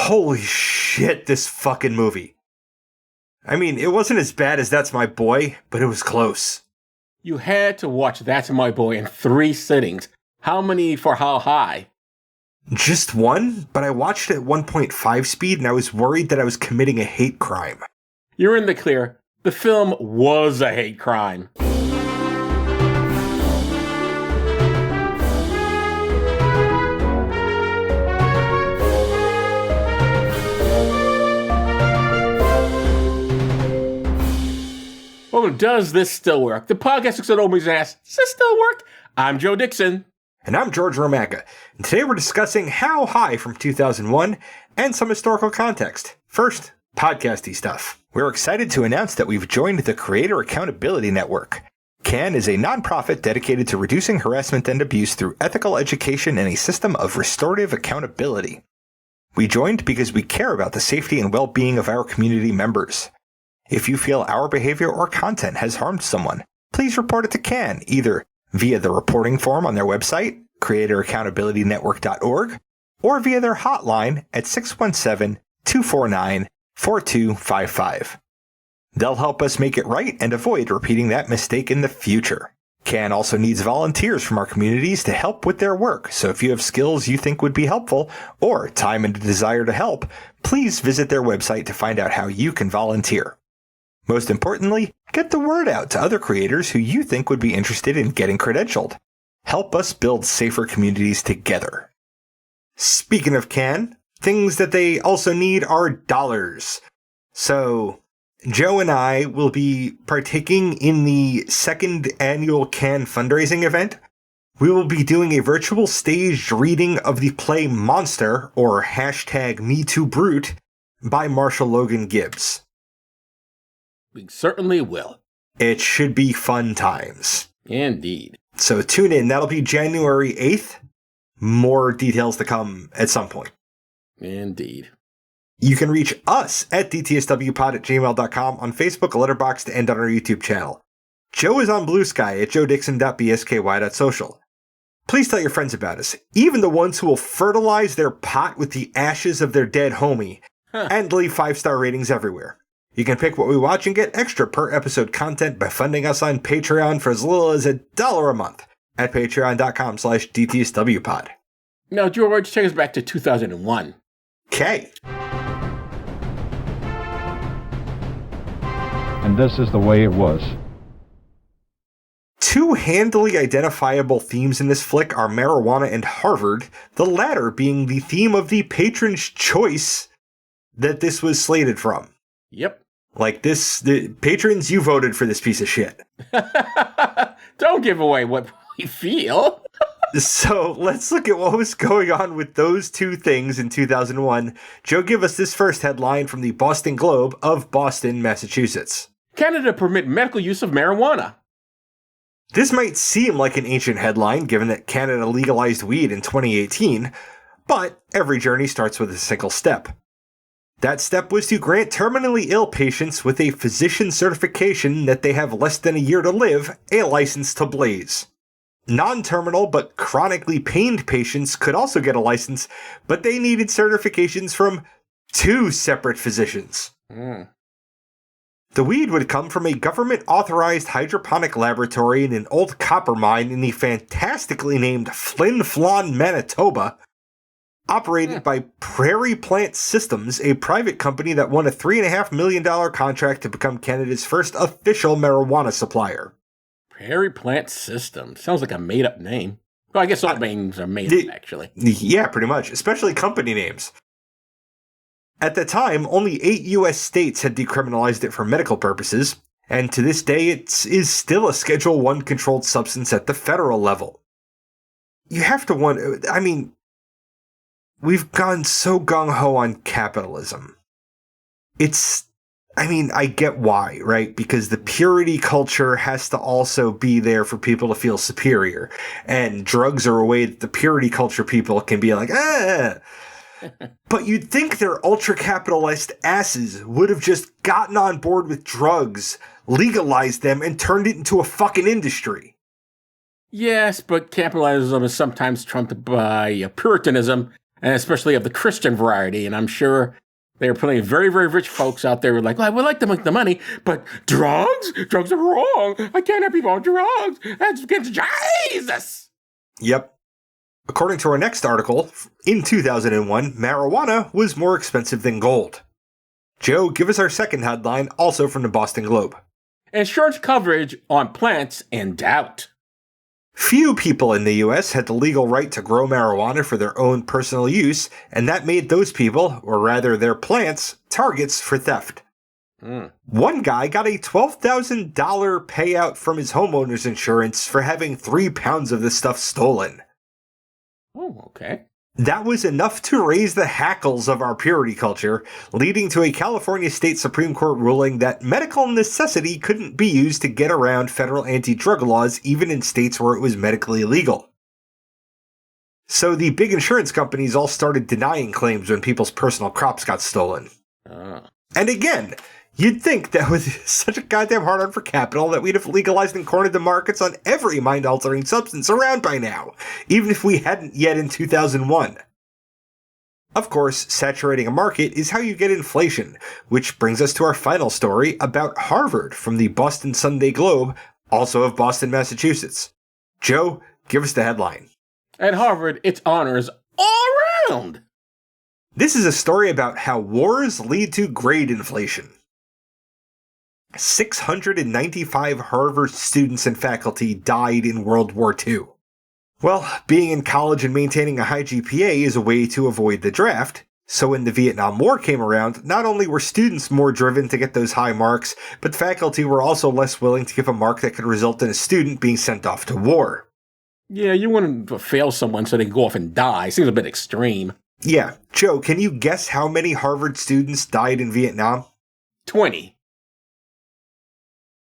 Holy shit, this fucking movie. I mean, it wasn't as bad as That's My Boy, but it was close. You had to watch That's My Boy in 3 sittings. How many for how high? Just one, but I watched it at 1.5 speed and I was worried that I was committing a hate crime. You're in the clear. The film was a hate crime. Oh, does this still work? The podcast looks at old movies and asks, does this still work? I'm Joe Dixon. And I'm George Romacka. And today we're discussing How High from 2001 and some historical context. First, podcasty stuff. We're excited to announce that we've joined the Creator Accountability Network. CAN is a nonprofit dedicated to reducing harassment and abuse through ethical education and a system of restorative accountability. We joined because we care about the safety and well-being of our community members. If you feel our behavior or content has harmed someone, please report it to CAN, either via the reporting form on their website, creatoraccountabilitynetwork.org, or via their hotline at 617-249-4255. They'll help us make it right and avoid repeating that mistake in the future. CAN also needs volunteers from our communities to help with their work, so if you have skills you think would be helpful, or time and a desire to help, please visit their website to find out how you can volunteer. Most importantly, get the word out to other creators who you think would be interested in getting credentialed. Help us build safer communities together. Speaking of CAN, things that they also need are dollars. So, Joe and I will be partaking in the second annual CAN fundraising event. We will be doing a virtual staged reading of the play Monster, or #MeTooBrute, by Marshall Logan Gibbs. We certainly will. It should be fun times. Indeed. So tune in. That'll be January 8th. More details to come at some point. Indeed. You can reach us at dtswpod@gmail.com, on Facebook, Letterboxd, and on our YouTube channel. Joe is on Blue Sky at joedixon.bsky.social. Please tell your friends about us, even the ones who will fertilize their pot with the ashes of their dead homie, and leave 5-star ratings everywhere. You can pick what we watch and get extra per episode content by funding us on Patreon for as little as $1 a month at patreon.com/dtswpod. Now, George, take us back to 2001. Okay. And this is the way it was. Two handily identifiable themes in this flick are marijuana and Harvard, the latter being the theme of the patron's choice that this was slated from. Yep. Like this, the patrons, you voted for this piece of shit. Don't give away what we feel. So let's look at what was going on with those two things in 2001. Joe, give us this first headline from the Boston Globe of Boston, Massachusetts. Canada permit medical use of marijuana. This might seem like an ancient headline, given that Canada legalized weed in 2018, but every journey starts with a single step. That step was to grant terminally ill patients with a physician certification that they have less than a year to live a license to blaze. Non-terminal but chronically pained patients could also get a license, but they needed certifications from 2 separate physicians. The weed would come from a government-authorized hydroponic laboratory in an old copper mine in the fantastically named Flin Flon, Manitoba, operated by Prairie Plant Systems, a private company that won a $3.5 million contract to become Canada's first official marijuana supplier. Prairie Plant Systems. Sounds like a made-up name. Well, I guess all names are made up, actually. Yeah, pretty much, especially company names. At the time, only 8 U.S. states had decriminalized it for medical purposes, and to this day it is still a Schedule I controlled substance at the federal level. You have to wonder, I mean, we've gone so gung-ho on capitalism. I get why, right? Because the purity culture has to also be there for people to feel superior. And drugs are a way that the purity culture people can be like, But you'd think their ultra-capitalist asses would have just gotten on board with drugs, legalized them, and turned it into a fucking industry. Yes, but capitalism is sometimes trumped by Puritanism, and especially of the Christian variety. And I'm sure there are plenty of very, very rich folks out there who are like, well, I would like to make the money, but drugs? Drugs are wrong. I can't have people on drugs. That's against Jesus. Yep. According to our next article, in 2001, marijuana was more expensive than gold. Joe, give us our second headline, also from the Boston Globe. Insurance coverage on plants in doubt. Few people in the U.S. had the legal right to grow marijuana for their own personal use, and that made those people, or rather their plants, targets for theft. One guy got a $12,000 payout from his homeowner's insurance for having 3 pounds of the stuff stolen. Oh, okay. That was enough to raise the hackles of our purity culture, leading to a California State Supreme Court ruling that medical necessity couldn't be used to get around federal anti-drug laws even in states where it was medically illegal. So the big insurance companies all started denying claims when people's personal crops got stolen. And again, you'd think that with such a goddamn hard-on for capital that we'd have legalized and cornered the markets on every mind-altering substance around by now, even if we hadn't yet in 2001. Of course, saturating a market is how you get inflation, which brings us to our final story about Harvard from the Boston Sunday Globe, also of Boston, Massachusetts. Joe, give us the headline. At Harvard, it's honors all around. This is a story about how wars lead to grade inflation. 695 Harvard students and faculty died in World War II. Well, being in college and maintaining a high GPA is a way to avoid the draft, so when the Vietnam War came around, not only were students more driven to get those high marks, but faculty were also less willing to give a mark that could result in a student being sent off to war. Yeah, you want to fail someone so they can go off and die. Seems a bit extreme. Yeah. Joe, can you guess how many Harvard students died in Vietnam? 20.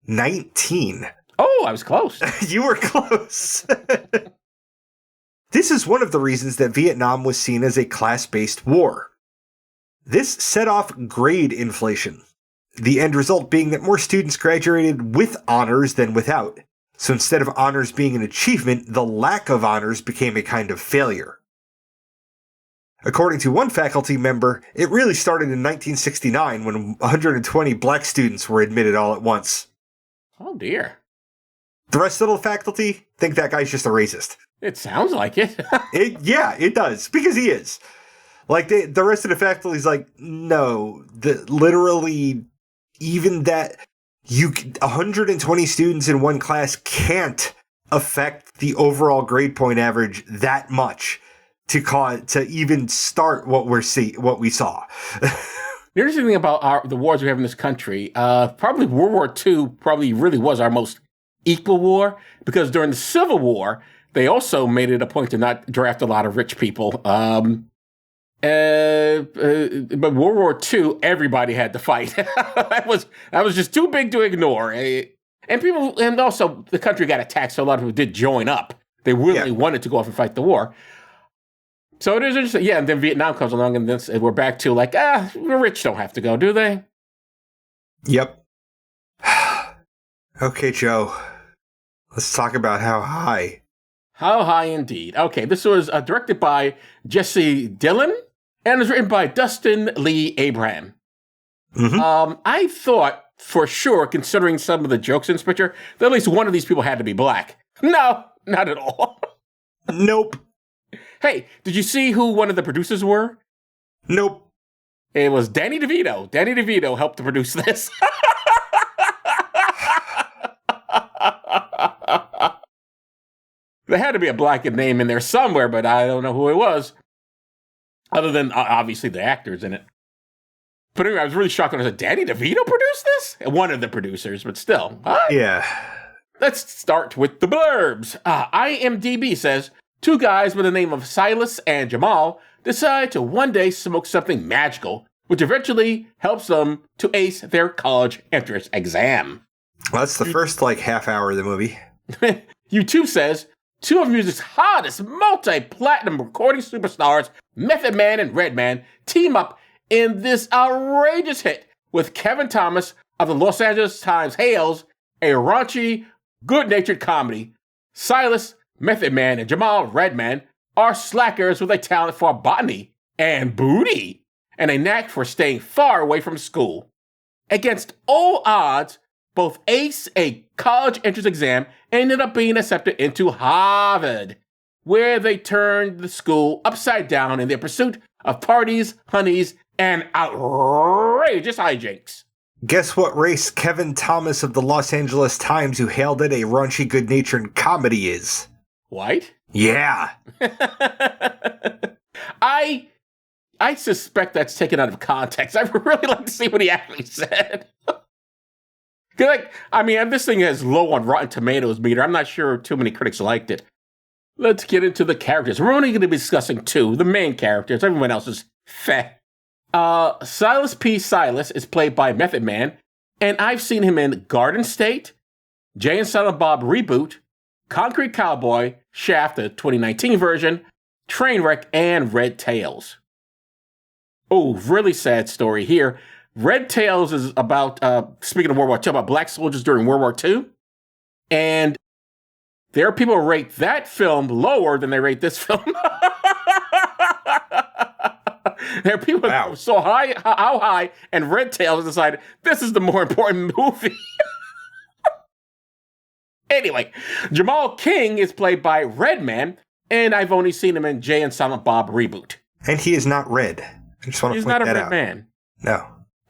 19. Oh, I was close. You were close. This is one of the reasons that Vietnam was seen as a class-based war. This set off grade inflation, the end result being that more students graduated with honors than without. So instead of honors being an achievement, the lack of honors became a kind of failure. According to one faculty member, it really started in 1969 when 120 black students were admitted all at once. Oh, dear. The rest of the faculty think that guy's just a racist. It sounds like it. Yeah, it does, because he is. Like, the rest of the faculty's like, no, literally, even that 120 students in one class can't affect the overall grade point average that much to even start what we saw. The interesting thing about the wars we have in this country, probably World War II probably really was our most equal war, because during the Civil War, they also made it a point to not draft a lot of rich people. But World War II, everybody had to fight. that was just too big to ignore. And also the country got attacked, so a lot of people did join up. They really wanted to go off and fight the war. So it is interesting. Yeah, and then Vietnam comes along, and we're back to like, the rich don't have to go, do they? Yep. Okay, Joe. Let's talk about How High. How High indeed. Okay, this was directed by Jesse Dillon, and it was written by Dustin Lee Abraham. Mm-hmm. I thought, for sure, considering some of the jokes in this picture, that at least one of these people had to be black. No, not at all. Nope. Hey, did you see who one of the producers were? Nope. It was Danny DeVito. Danny DeVito helped to produce this. There had to be a black name in there somewhere, but I don't know who it was. Other than, obviously, the actors in it. But anyway, I was really shocked when I said, Danny DeVito produced this? One of the producers, but still. Huh? Yeah. Let's start with the blurbs. IMDb says, 2 guys by the name of Silas and Jamal decide to one day smoke something magical, which eventually helps them to ace their college entrance exam. Well, that's the first, half hour of the movie. YouTube says, 2 of music's hottest multi-platinum recording superstars, Method Man and Redman, team up in this outrageous hit with Kevin Thomas of the Los Angeles Times hails a raunchy, good-natured comedy. Silas, Method Man, and Jamal Redman are slackers with a talent for botany and booty and a knack for staying far away from school. Against all odds, both aced a college entrance exam and ended up being accepted into Harvard, where they turned the school upside down in their pursuit of parties, honeys, and outrageous hijinks. Guess what race Kevin Thomas of the Los Angeles Times, who hailed it a raunchy, good-natured comedy, is? White? Yeah. I suspect that's taken out of context. I would really like to see what he actually said. This thing has low on Rotten Tomatoes meter. I'm not sure too many critics liked it. Let's get into the characters. We're only going to be discussing two, the main characters. Everyone else is feh. Silas P. Silas is played by Method Man, and I've seen him in Garden State, Jay and Silent Bob Reboot, Concrete Cowboy, Shaft, the 2019 version, Trainwreck, and Red Tails. Oh, really sad story here. Red Tails is about, speaking of World War II, about black soldiers during World War II. And there are people who rate that film lower than they rate this film. There are people who are so high, how high, and Red Tails decided this is the more important movie. Anyway, Jamal King is played by Redman, and I've only seen him in Jay and Silent Bob Reboot. And he is not red. I just want to point that out. He's not a red man. No.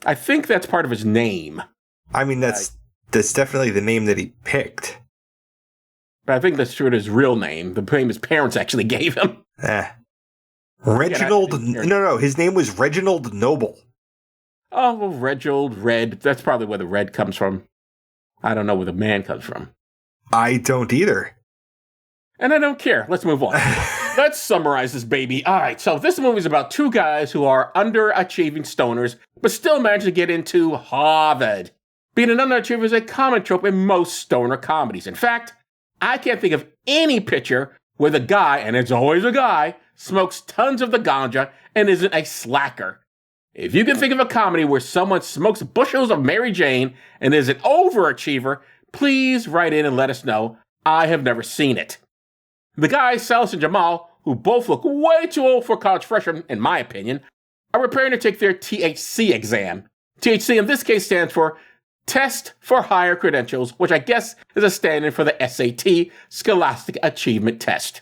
I think that's part of his name. I mean, that's definitely the name that he picked. But I think that's true of his real name. The name his parents actually gave him. Reginald... No, his name was Reginald Noble. Oh, well, Reginald, Red. That's probably where the red comes from. I don't know where the man comes from. I don't either. And I don't care. Let's move on. Let's summarize this baby. All right, so this movie is about two guys who are underachieving stoners, but still manage to get into Harvard. Being an underachiever is a common trope in most stoner comedies. In fact, I can't think of any picture where the guy, and it's always a guy, smokes tons of the ganja and isn't a slacker. If you can think of a comedy where someone smokes bushels of Mary Jane and is an overachiever, please write in and let us know. I have never seen it. The guys, Silas and Jamal, who both look way too old for college freshmen, in my opinion, are preparing to take their THC exam. THC in this case stands for Test for Higher Credentials, which I guess is a stand-in for the SAT, Scholastic Achievement Test.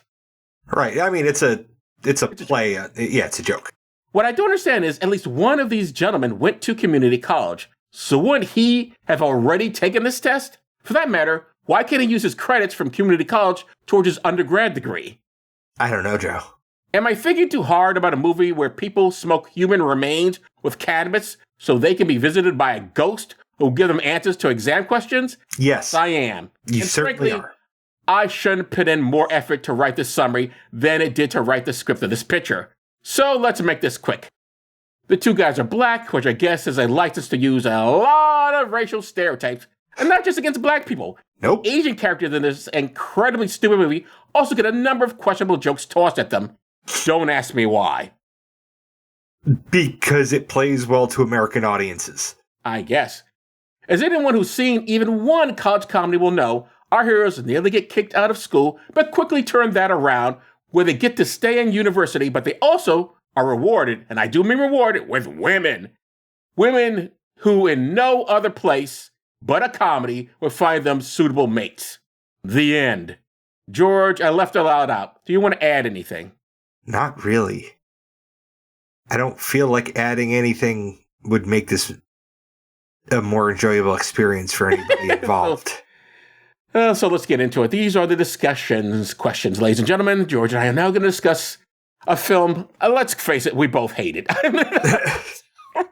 Right. I mean, it's a play. It's a joke. What I don't understand is at least one of these gentlemen went to community college. So wouldn't he have already taken this test? For that matter, why can't he use his credits from community college towards his undergrad degree? I don't know, Joe. Am I thinking too hard about a movie where people smoke human remains with cannabis so they can be visited by a ghost who will give them answers to exam questions? Yes. I am. You certainly are. I shouldn't put in more effort to write this summary than it did to write the script of this picture. So let's make this quick. The two guys are black, which I guess is a license to use a lot of racial stereotypes, and not just against black people. Nope. Asian characters in this incredibly stupid movie also get a number of questionable jokes tossed at them. Don't ask me why. Because it plays well to American audiences. I guess. As anyone who's seen even one college comedy will know, our heroes nearly get kicked out of school, but quickly turn that around where they get to stay in university, but they also are rewarded, and I do mean rewarded, with women. Women who in no other place but a comedy would find them suitable mates. The end. George, I left a lot out. Do you want to add anything? Not really. I don't feel like adding anything would make this a more enjoyable experience for anybody involved. So let's get into it. These are the questions, ladies and gentlemen. George and I are now going to discuss a film. Let's face it, we both hate it.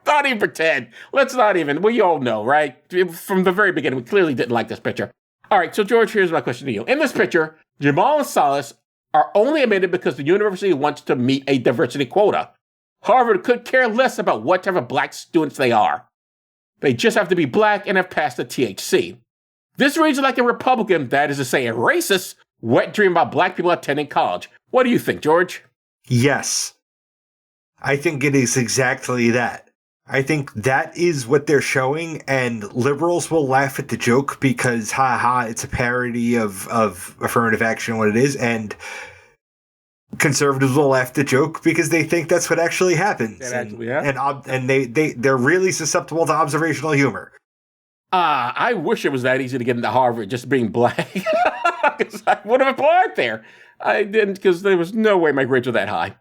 Not even pretend. Let's not even. We all know, right? From the very beginning, we clearly didn't like this picture. All right, so George, here's my question to you. In this picture, Jamal and Silas are only admitted because the university wants to meet a diversity quota. Harvard could care less about what type of black students they are. They just have to be black and have passed the THC. This reads like a Republican, that is to say a racist, wet dream about black people attending college. What do you think, George? Yes. I think it is exactly that. I think that is what they're showing, and liberals will laugh at the joke because, it's a parody of affirmative action, what it is, and conservatives will laugh at the joke because they think that's what actually happens. And they're really susceptible to observational humor. I wish it was that easy to get into Harvard just being black. Because I would have applied there. I didn't, because there was no way my grades were that high.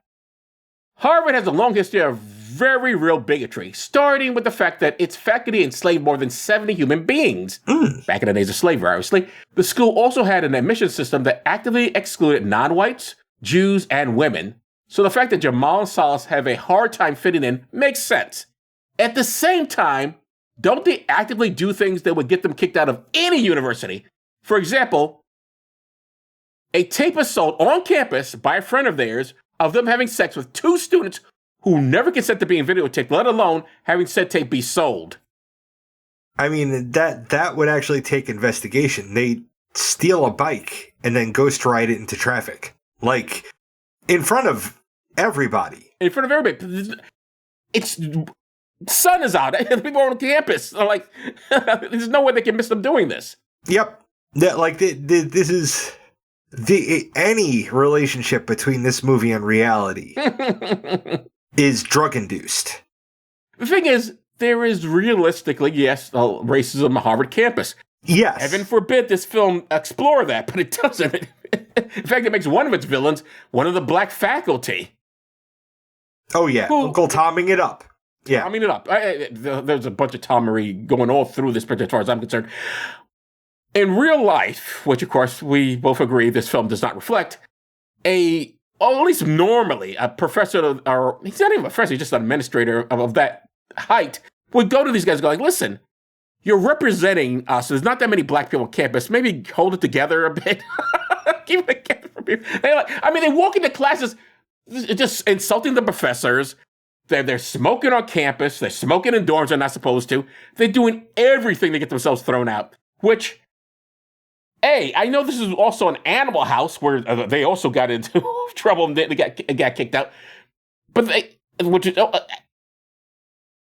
Harvard has a long history of very real bigotry, starting with the fact that its faculty enslaved more than 70 human beings. Back in the days of slavery, obviously. The school also had an admission system that actively excluded non-whites, Jews, and women. So the fact that Jamal and Salas have a hard time fitting in makes sense. At the same time, don't they actively do things that would get them kicked out of any university? For example, a tape assault on campus by a friend of theirs of them having sex with 2 students who never consent to being videotaped, let alone having said tape be sold. I mean, that would actually take investigation. They steal a bike and then ghost ride it into traffic. Like, in front of everybody. In front of everybody. It's... sun is out. People are on campus. Like, there's no way they can miss them doing this. Yep. This is... any relationship between this movie and reality is drug-induced. The thing is, there is realistically, yes, racism on Harvard campus. Yes. Heaven forbid this film explore that, but it doesn't. In fact, it makes one of its villains one of the black faculty. Oh, yeah. Uncle Tomming it up. Yeah. Tomming it up. There's a bunch of Tommery going all through this, as far as I'm concerned. In real life, which, of course, we both agree this film does not reflect, at least normally, a professor, or he's not even a professor, he's just an administrator of that height, would go to these guys and go like, listen, you're representing us. There's not that many black people on campus. Maybe hold it together a bit. Keep it together from here. They walk into classes just insulting the professors. They're smoking on campus. They're smoking in dorms they're not supposed to. They're doing everything to get themselves thrown out, which... I know this is also an Animal House where they also got into trouble and they got kicked out. But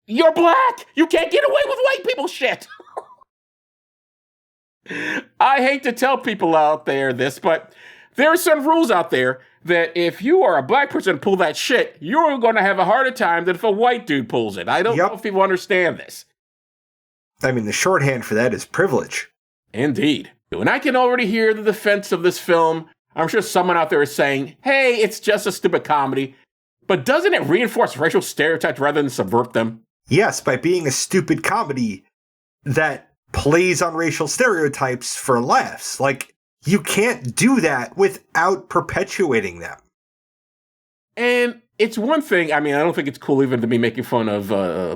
you're black. You can't get away with white people shit. I hate to tell people out there this, but there are some rules out there that if you are a black person and pull that shit, you're going to have a harder time than if a white dude pulls it. I don't know if people understand this. I mean, the shorthand for that is privilege. Indeed. And I can already hear the defense of this film. I'm sure someone out there is saying, hey, it's just a stupid comedy. But doesn't it reinforce racial stereotypes rather than subvert them? Yes, by being a stupid comedy that plays on racial stereotypes for laughs. Like, you can't do that without perpetuating them. And it's one thing, I don't think it's cool even to be making fun of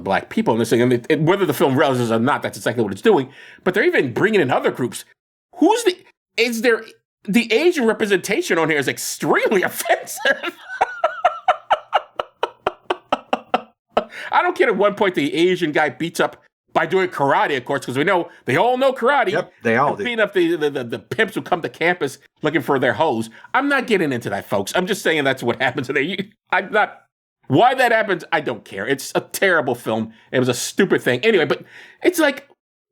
black people in this thing. Whether the film realizes or not, that's exactly what it's doing. But they're even bringing in other groups. The Asian representation on here is extremely offensive. I don't care at one point the Asian guy beats up by doing karate, of course, because we know, they all know karate. Yep, they all do. Beating up the pimps who come to campus looking for their hoes. I'm not getting into that, folks. I'm just saying that's what happens today. Why that happens, I don't care. It's a terrible film. It was a stupid thing. Anyway, but it's like,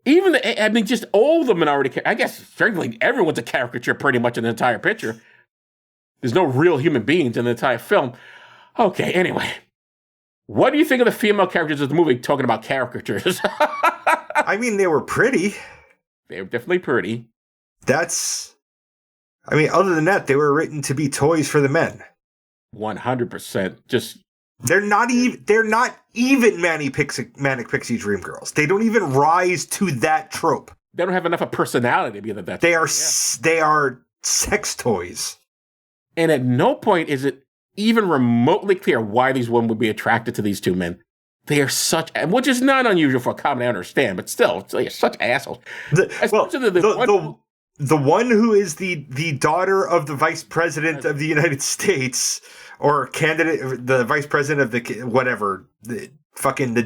just all the minority, I guess, frankly, everyone's a caricature pretty much in the entire picture. There's no real human beings in the entire film. Okay, anyway. What do you think of the female characters of the movie talking about caricatures? They were pretty. They were definitely pretty. Other than that, they were written to be toys for the men. 100%. They're not even manic pixie dream girls. They don't even rise to that trope. They don't have enough of personality to be that. They are sex toys. And at no point is it even remotely clear why these women would be attracted to these 2 men. They are which is not unusual for a comedy, I understand, but still, they're such assholes. The one who is the daughter of the vice president of the United States, or candidate, the vice president of the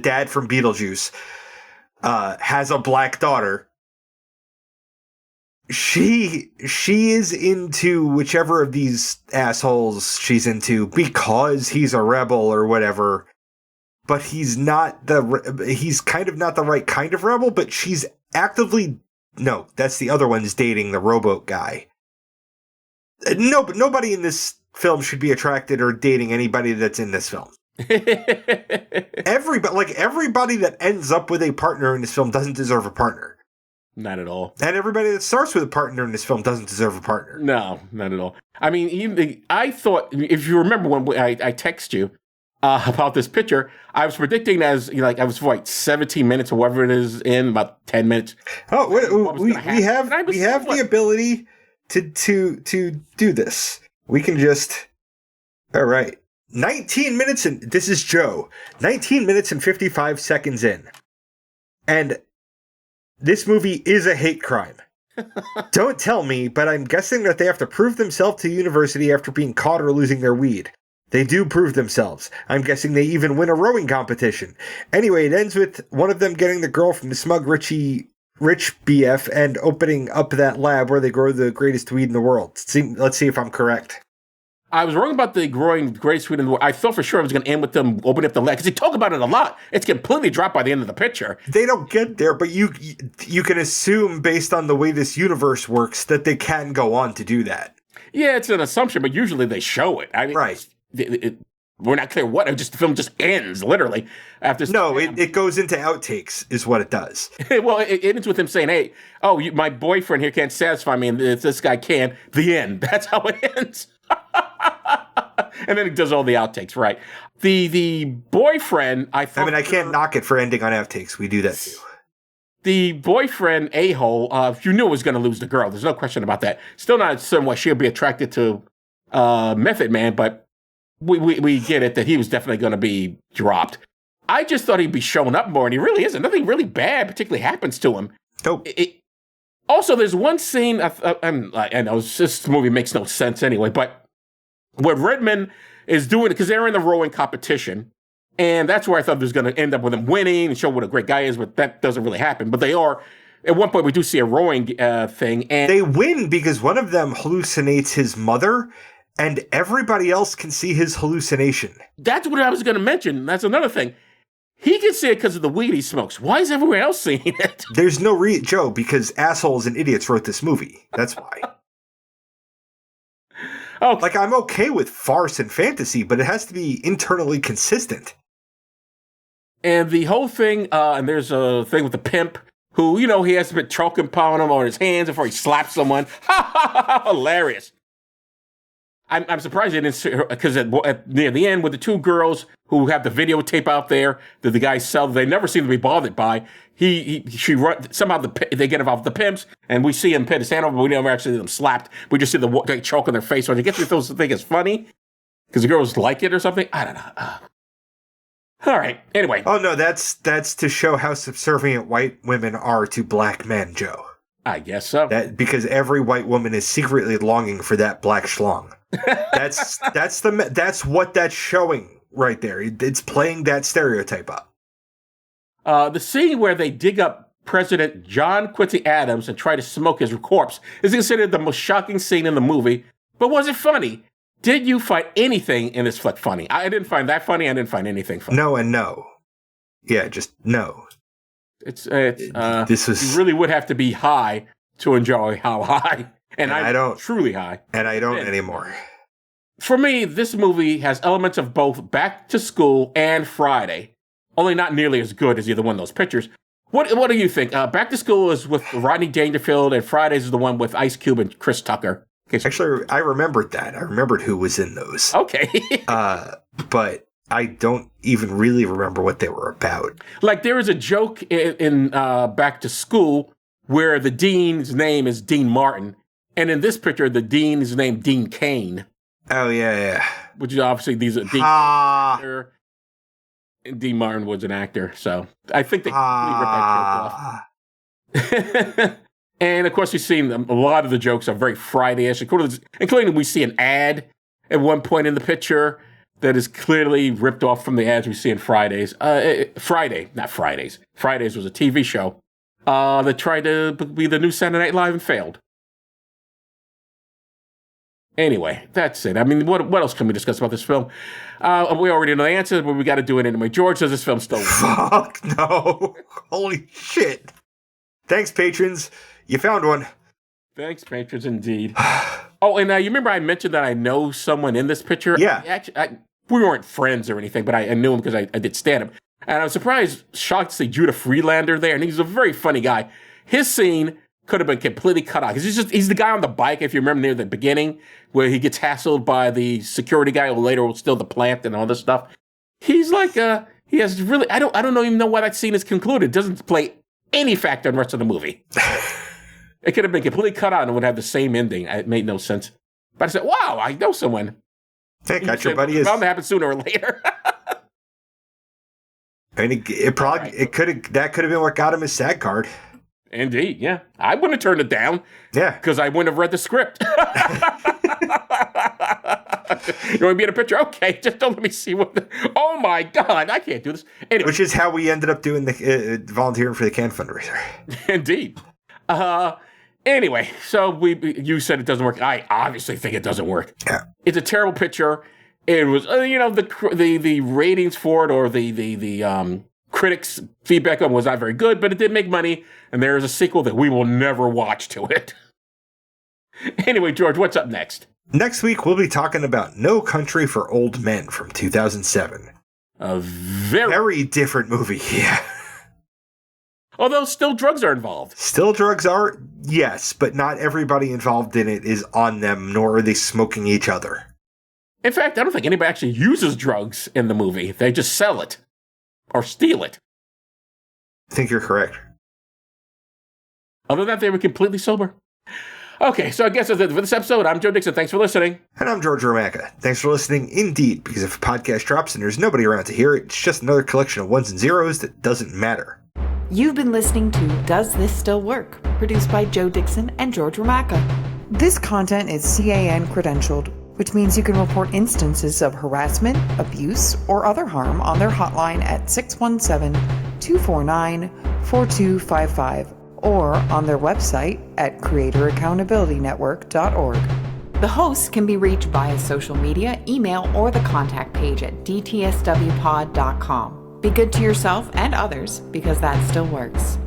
dad from Beetlejuice, has a black daughter. She is into whichever of these assholes she's into because he's a rebel or whatever. But he's kind of not the right kind of rebel, but she's actively... No, that's the other one's dating the rowboat guy. No, but nobody in this film should be attracted or dating anybody that's in this film. Everybody that ends up with a partner in this film doesn't deserve a partner. Not at all. And everybody that starts with a partner in this film doesn't deserve a partner. No, not at all. I mean, I thought, if you remember when I text you about this picture, I was predicting as, I was, 17 minutes or whatever it is in, about 10 minutes. Oh, we have the ability to do this. We can just, all right. 19 minutes and, this is Joe, 19 minutes and 55 seconds in. And this movie is a hate crime. Don't tell me, but I'm guessing that they have to prove themselves to university after being caught or losing their weed. They do prove themselves. I'm guessing they even win a rowing competition. Anyway, it ends with one of them getting the girl from the smug rich BF and opening up that lab where they grow the greatest weed in the world. Let's see if I'm correct. I was wrong about the growing greatest weed in the world. I thought for sure it was going to end with them opening up the lab, because they talk about it a lot. It's completely dropped by the end of the picture. They don't get there, but you can assume, based on the way this universe works, that they can go on to do that. Yeah, it's an assumption, but usually they show it. I mean, right. We're not clear what. The film just ends, literally. After it goes into outtakes, is what it does. Well, it ends with him saying, hey, my boyfriend here can't satisfy me, and this guy can. The end. That's how it ends. And then it does all the outtakes, right? The boyfriend, I thought... I can't knock it for ending on outtakes. We do that too. The boyfriend, a-hole, you knew was going to lose the girl. There's no question about that. Still not certain why she'll be attracted to Method Man, but we get it that he was definitely going to be dropped. I just thought he'd be showing up more, and he really isn't. Nothing really bad particularly happens to him. Nope. Also, there's one scene, I know this movie makes no sense anyway, but where Redman is doing it, because they're in the rowing competition, and that's where I thought it was going to end up with him winning and show what a great guy is, but that doesn't really happen. But they are, at one point we do see a rowing thing. And they win because one of them hallucinates his mother, and everybody else can see his hallucination. That's what I was going to mention. That's another thing. He can see it because of the weed he smokes. Why is everyone else seeing it? There's no Joe, because assholes and idiots wrote this movie. That's why. Okay. I'm okay with farce and fantasy, but it has to be internally consistent. And the whole thing, and there's a thing with the pimp who, he has to put chalk and powder on his hands before he slaps someone. Hilarious. I'm surprised they didn't, because near the end with the two girls who have the videotape out there that the guys sell, they never seem to be bothered by. Somehow they get involved with the pimps, and we see him pit his hand over, but we never actually see them slapped. We just see the chalk on their face. So I guess we think it's funny because the girls like it or something. I don't know. All right. Anyway. Oh no, that's to show how subservient white women are to black men, Joe. I guess so. Because every white woman is secretly longing for that black schlong. That's what that's showing right there. It's playing that stereotype up. The scene where they dig up President John Quincy Adams and try to smoke his corpse is considered the most shocking scene in the movie. But was it funny? Did you find anything in this flick funny? I didn't find that funny. I didn't find anything funny. No and no. Yeah, just no. This was. You really would have to be high to enjoy how high. And I don't truly high. And I don't anymore. For me, this movie has elements of both Back to School and Friday, only not nearly as good as either one of those pictures. What do you think? Back to School is with Rodney Dangerfield, and Fridays is the one with Ice Cube and Chris Tucker. Actually, I remembered that. I remembered who was in those. Okay. But I don't even really remember what they were about. Like, there is a joke in Back to School where the dean's name is Dean Martin, and in this picture, the dean is named Dean Cain. Oh, yeah. Which is obviously these are Dean actor, and Dean Martin was an actor, so I think they completely ripped that joke off. And of course, we've seen a lot of the jokes are very Friday-ish, including we see an ad at one point in the picture that is clearly ripped off from the ads we see in Fridays. Not Fridays. Fridays was a TV show that tried to be the new Saturday Night Live and failed. Anyway, that's it. I mean, what else can we discuss about this film? We already know the answer, but we got to do it anyway. George, does this film still? Fuck no! Holy shit! Thanks, patrons. You found one. Thanks, patrons, indeed. Oh, and you remember I mentioned that I know someone in this picture? Yeah. Actually, we weren't friends or anything, but I knew him because I did stand-up. And I was shocked to see Judah Freelander there, and he's a very funny guy. His scene could have been completely cut out. He's the guy on the bike, if you remember near the beginning, where he gets hassled by the security guy who later will steal the plant and all this stuff. He's like, he has really, I don't even know why that scene is concluded. It doesn't play any factor in the rest of the movie. It could have been completely cut out and would have the same ending. It made no sense. But I said, wow, I know someone. Hey, got your buddy. Bound to happen sooner or later. I mean, that could have been what got him his SAG card. Indeed, yeah. I wouldn't have turned it down. Yeah. Because I wouldn't have read the script. You want to be in a picture? Okay, just don't let me see oh my God, I can't do this. Anyway. Which is how we ended up doing the volunteering for the Can fundraiser. Indeed. Anyway, so you said it doesn't work. I obviously think it doesn't work. Yeah. It's a terrible picture. It was, the ratings for it or the critics' feedback on it was not very good, but it did make money, and there is a sequel that we will never watch to it. Anyway, George, what's up next? Next week, we'll be talking about No Country for Old Men from 2007. A very different movie, yeah. Although still drugs are involved. Still drugs are, yes, but not everybody involved in it is on them, nor are they smoking each other. In fact, I don't think anybody actually uses drugs in the movie. They just sell it or steal it. I think you're correct. Other than that, they were completely sober. Okay, so I guess that's it for this episode. I'm Joe Dixon. Thanks for listening. And I'm George Romaka. Thanks for listening indeed, because if a podcast drops and there's nobody around to hear it, it's just another collection of ones and zeros that doesn't matter. You've been listening to Does This Still Work? Produced by Joe Dixon and George Romaka. This content is CAN credentialed, which means you can report instances of harassment, abuse, or other harm on their hotline at 617-249-4255 or on their website at creatoraccountabilitynetwork.org. The hosts can be reached via social media, email, or the contact page at dtswpod.com. Be good to yourself and others, because that still works.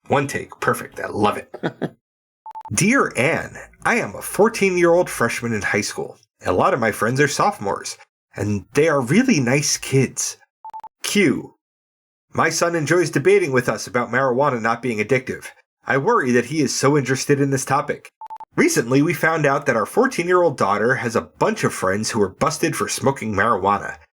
One take. Perfect. I love it. Dear Anne, I am a 14-year-old freshman in high school. A lot of my friends are sophomores, and they are really nice kids. Q. My son enjoys debating with us about marijuana not being addictive. I worry that he is so interested in this topic. Recently, we found out that our 14-year-old daughter has a bunch of friends who were busted for smoking marijuana.